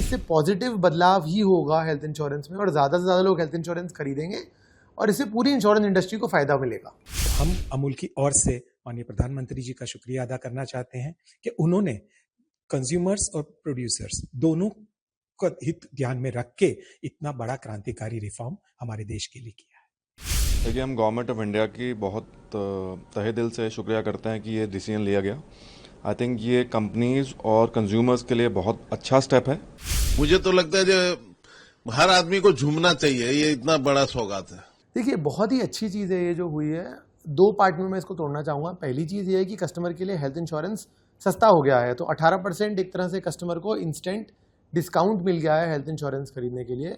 इससे पॉजिटिव बदलाव ही होगा हेल्थ इंश्योरेंस में, और ज़्यादा से ज़्यादा लोग हेल्थ इंश्योरेंस खरीदेंगे और इससे पूरी इंश्योरेंस इंडस्ट्री को फ़ायदा मिलेगा। हम अमूल की ओर से माननीय प्रधानमंत्री जी का शुक्रिया अदा करना चाहते हैं कि उन्होंने कंज्यूमर्स और प्रोड्यूसर्स दोनों का हित ध्यान में रख के इतना बड़ा क्रांतिकारी रिफॉर्म हमारे देश के लिए किया है। देखिए, हम गवर्नमेंट ऑफ इंडिया की बहुत तहे दिल से शुक्रिया करते हैं कि ये डिसीजन लिया गया। आई थिंक ये कंपनीज और कंज्यूमर्स के लिए बहुत अच्छा स्टेप है। मुझे तो लगता है जो हर आदमी को झूमना चाहिए, ये इतना बड़ा सौगात है। देखिए, बहुत ही अच्छी चीज़ है ये जो हुई है। दो पार्ट में मैं इसको तोड़ना चाहूँगा। पहली चीज़ ये है कि कस्टमर के लिए हेल्थ इंश्योरेंस सस्ता हो गया है, तो 18% एक तरह से कस्टमर को इंस्टेंट डिस्काउंट मिल गया है हेल्थ इंश्योरेंस खरीदने के लिए।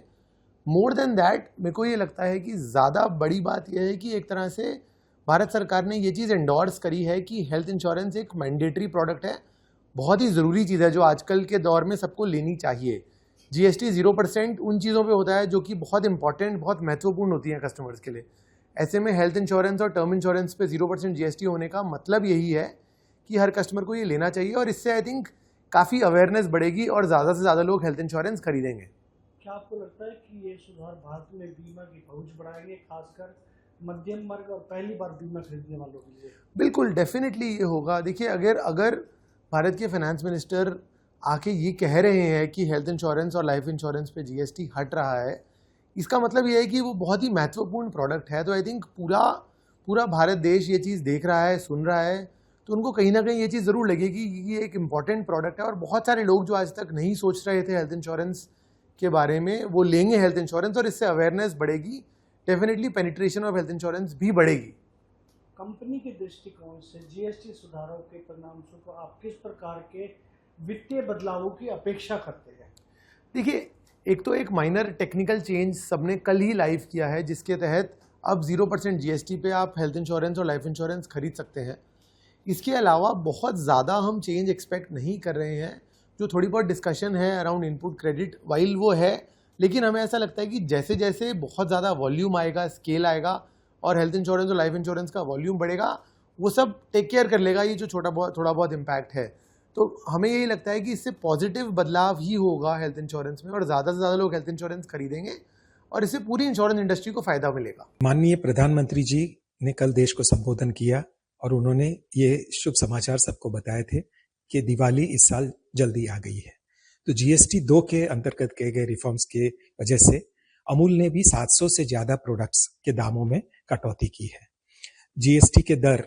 मोर देन दैट, मेरे को ये लगता है कि ज़्यादा बड़ी बात यह है कि एक तरह से भारत सरकार ने ये चीज़ एंडोर्स करी है कि हेल्थ इंश्योरेंस एक मैंडेटरी प्रोडक्ट है, बहुत ही ज़रूरी चीज़ है जो आजकल के दौर में सबको लेनी चाहिए। GST 0% उन चीज़ों पे होता है जो कि बहुत इंपॉर्टेंट, बहुत महत्वपूर्ण होती हैं कस्टमर्स के लिए। ऐसे में हेल्थ इंश्योरेंस और टर्म इंश्योरेंस पे 0% GST होने का मतलब यही है कि हर कस्टमर को ये लेना चाहिए, और इससे आई थिंक काफ़ी अवेयरनेस बढ़ेगी और ज़्यादा से ज़्यादा लोग हेल्थ इंश्योरेंस खरीदेंगे। क्या आपको लगता है कि ये सुधार भारत में बीमा की पहुंच बढ़ाएंगे, खासकर मध्यम वर्ग और पहली बार बीमा खरीदने वालों के लिए? बिल्कुल, डेफिनेटली ये होगा। देखिए, अगर भारत के फाइनेंस मिनिस्टर आके ये कह रहे हैं कि हेल्थ इंश्योरेंस और लाइफ इंश्योरेंस पे GST हट रहा है, इसका मतलब ये है कि वो बहुत ही महत्वपूर्ण प्रोडक्ट है। तो आई थिंक पूरा भारत देश ये चीज़ देख रहा है, सुन रहा है, तो उनको कहीं ना कहीं ये चीज़ ज़रूर लगेगी कि ये एक इम्पॉर्टेंट प्रोडक्ट है, और बहुत सारे लोग जो आज तक नहीं सोच रहे थे हेल्थ इंश्योरेंस के बारे में, वो लेंगे हेल्थ इंश्योरेंस, और इससे अवेयरनेस बढ़ेगी। Definitely penetration of health insurance भी बढ़ेगी। कंपनी के दृष्टिकोण से GST सुधारों के परिणामस्वरूप आप किस प्रकार के वित्तीय बदलावों की अपेक्षा करते हैं? देखिए, एक माइनर टेक्निकल चेंज सबने कल ही लाइव किया है, जिसके तहत अब 0% GST पे आप हेल्थ इंश्योरेंस और लाइफ इंश्योरेंस खरीद सकते हैं। इसके अलावा बहुत ज़्यादा हम चेंज एक्सपेक्ट नहीं कर रहे हैं। जो थोड़ी बहुत डिस्कशन है अराउंड इनपुट क्रेडिट, वाइल वो है, लेकिन हमें ऐसा लगता है कि जैसे जैसे बहुत ज़्यादा वॉल्यूम आएगा, स्केल आएगा और हेल्थ इंश्योरेंस और लाइफ इंश्योरेंस का वॉल्यूम बढ़ेगा, वो सब टेक केयर कर लेगा ये जो थोड़ा बहुत इम्पैक्ट है। तो हमें यही लगता है कि इससे पॉजिटिव बदलाव ही होगा हेल्थ इंश्योरेंस में, और ज़्यादा से ज़्यादा लोग हेल्थ इंश्योरेंस खरीदेंगे और इससे पूरी इंश्योरेंस इंडस्ट्री को फ़ायदा मिलेगा। माननीय प्रधानमंत्री जी ने कल देश को संबोधन किया और उन्होंने ये शुभ समाचार सबको बताए थे कि दिवाली इस साल जल्दी आ गई है। तो GST 2 के अंतर्गत किए गए रिफॉर्म्स के वजह से अमूल ने भी 700 से ज्यादा प्रोडक्ट्स के दामों में कटौती की है। GST के दर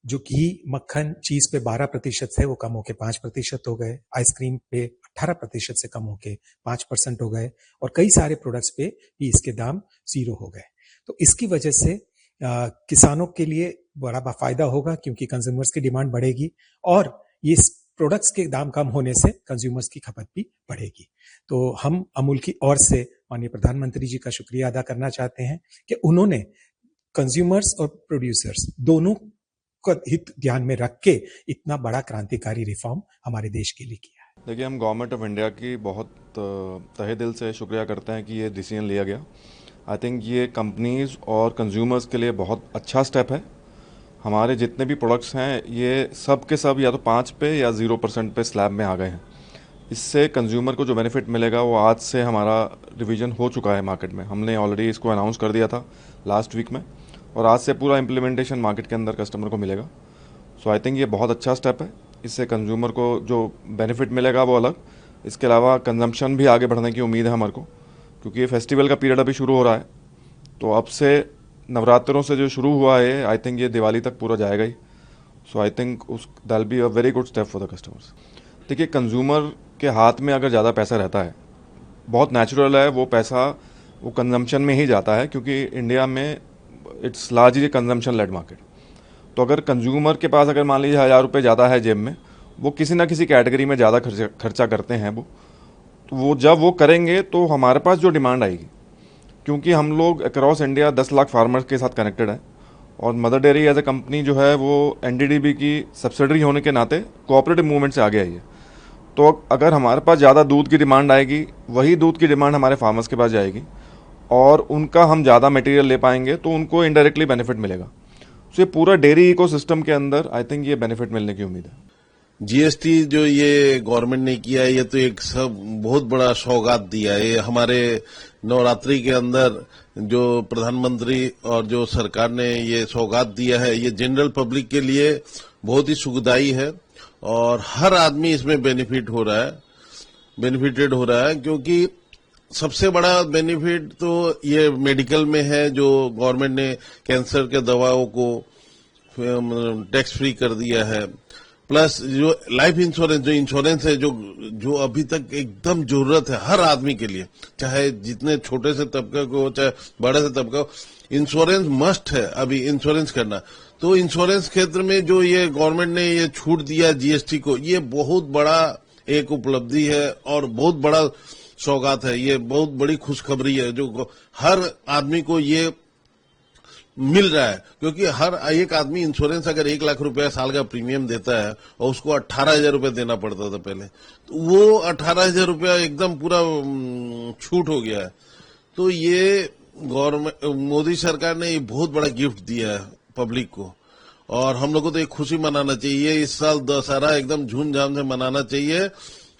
जो घी, मक्खन, चीज पे 12% से वो कम होके 5% हो गए, आइसक्रीम पे 18% से कम होके 5% हो गए, और कई सारे प्रोडक्ट्स पे भी इसके दाम 0 हो गए। तो इसकी वजह से किसानों के लिए बड़ा फायदा होगा, क्योंकि कंज्यूमर्स की डिमांड बढ़ेगी और ये प्रोडक्ट्स के दाम कम होने से कंज्यूमर्स की खपत भी बढ़ेगी। तो हम अमूल की ओर से माननीय प्रधानमंत्री जी का शुक्रिया अदा करना चाहते हैं कि उन्होंने कंज्यूमर्स और प्रोड्यूसर्स दोनों का हित ध्यान में रख के इतना बड़ा क्रांतिकारी रिफॉर्म हमारे देश के लिए किया है। देखिए, हम गवर्नमेंट ऑफ इंडिया की बहुत तहे दिल से शुक्रिया करते हैं कि ये डिसीजन लिया गया। आई थिंक ये कंपनीज और कंज्यूमर्स के लिए बहुत अच्छा स्टेप है। हमारे जितने भी प्रोडक्ट्स हैं ये सब के सब या तो 5 पे या 0% पे स्लैब में आ गए हैं। इससे कंज्यूमर को जो बेनिफिट मिलेगा वो आज से हमारा रिवीजन हो चुका है मार्केट में। हमने ऑलरेडी इसको अनाउंस कर दिया था लास्ट वीक में, और आज से पूरा इम्प्लीमेंटेशन मार्केट के अंदर कस्टमर को मिलेगा। सो आई थिंक ये बहुत अच्छा स्टेप है। इससे कंज्यूमर को जो बेनिफिट मिलेगा वो अलग, इसके अलावा कंजम्पशन भी आगे बढ़ने की उम्मीद है हमारे को, क्योंकि ये फेस्टिवल का पीरियड अभी शुरू हो रहा है। तो अब से नवरात्रों से जो शुरू हुआ है, आई थिंक ये दिवाली तक पूरा जाएगा ही। So I think that be a very good step for the customers. देखिए, कंज्यूमर के हाथ में अगर ज़्यादा पैसा रहता है, बहुत नेचुरल है, वो पैसा वो कंजम्पशन में ही जाता है, क्योंकि इंडिया में it's largely consumption led market. तो अगर कंज्यूमर के पास अगर मान लीजिए 1000 रुपये ज़्यादा है जेब में, वो किसी ना किसी कैटेगरी में ज़्यादा खर्चा करते हैं वो जब वो करेंगे तो हमारे पास जो डिमांड आएगी, क्योंकि हम लोग अक्रॉस इंडिया 10 लाख फार्मर्स के साथ कनेक्टेड है, और Mother Dairy as a company जो है वो NDDB की सब्सिडरी होने के नाते कोऑपरेटिव मूवमेंट से आगे आई है। तो अगर हमारे पास ज़्यादा दूध की डिमांड आएगी, वही दूध की डिमांड हमारे फार्मर्स के पास जाएगी, और उनका हम ज़्यादा मटेरियल ले पाएंगे तो उनको इनडायरेक्टली बेनिफिट मिलेगा। सो ये पूरा डेयरी इकोसिस्टम के अंदर आई थिंक ये बेनिफिट मिलने की उम्मीद है। जीएसटी जो ये गवर्नमेंट ने किया है, ये तो एक सब बहुत बड़ा सौगात दिया है। ये हमारे नवरात्रि के अंदर जो प्रधानमंत्री और जो सरकार ने ये सौगात दिया है, ये जनरल पब्लिक के लिए बहुत ही सुखदायी है और हर आदमी इसमें बेनिफिटेड हो रहा है, क्योंकि सबसे बड़ा बेनिफिट तो ये मेडिकल में है, जो गवर्नमेंट ने कैंसर के दवाओं को टैक्स फ्री कर दिया है। प्लस जो लाइफ इंश्योरेंस, जो इंश्योरेंस है, जो अभी तक एकदम जरूरत है हर आदमी के लिए, चाहे जितने छोटे से तबके को हो चाहे बड़े से तबका हो, इंश्योरेंस मस्ट है अभी इंश्योरेंस करना। तो इंश्योरेंस क्षेत्र में जो ये गवर्नमेंट ने ये छूट दिया जीएसटी को, ये बहुत बड़ा एक उपलब्धि है और बहुत बड़ा सौगात है। ये बहुत बड़ी खुशखबरी है जो हर आदमी को ये मिल रहा है, क्योंकि हर एक आदमी इंश्योरेंस अगर 1 लाख रुपया साल का प्रीमियम देता है और उसको 18,000 रुपया देना पड़ता था पहले, तो वो 18,000 रुपया एकदम पूरा छूट हो गया है। तो ये गवर्नमेंट, मोदी सरकार ने ये बहुत बड़ा गिफ्ट दिया है पब्लिक को और हम लोग को तो एक खुशी मनाना चाहिए। इस साल दशहरा एकदम झूमझाम से मनाना चाहिए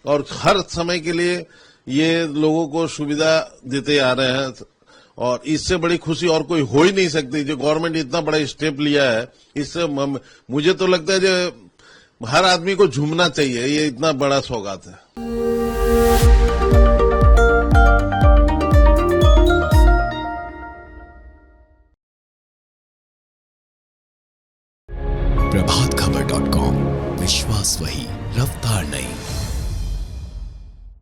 और हर समय के लिए ये लोगों को सुविधा देते आ रहे हैं और इससे बड़ी खुशी और कोई हो ही नहीं सकती। जो गवर्नमेंट इतना बड़ा स्टेप लिया है, इससे मुझे तो लगता है जो हर आदमी को झूमना चाहिए। ये इतना बड़ा सौगात है। प्रभातखबर.com, विश्वास वही, रफ्तार नहीं।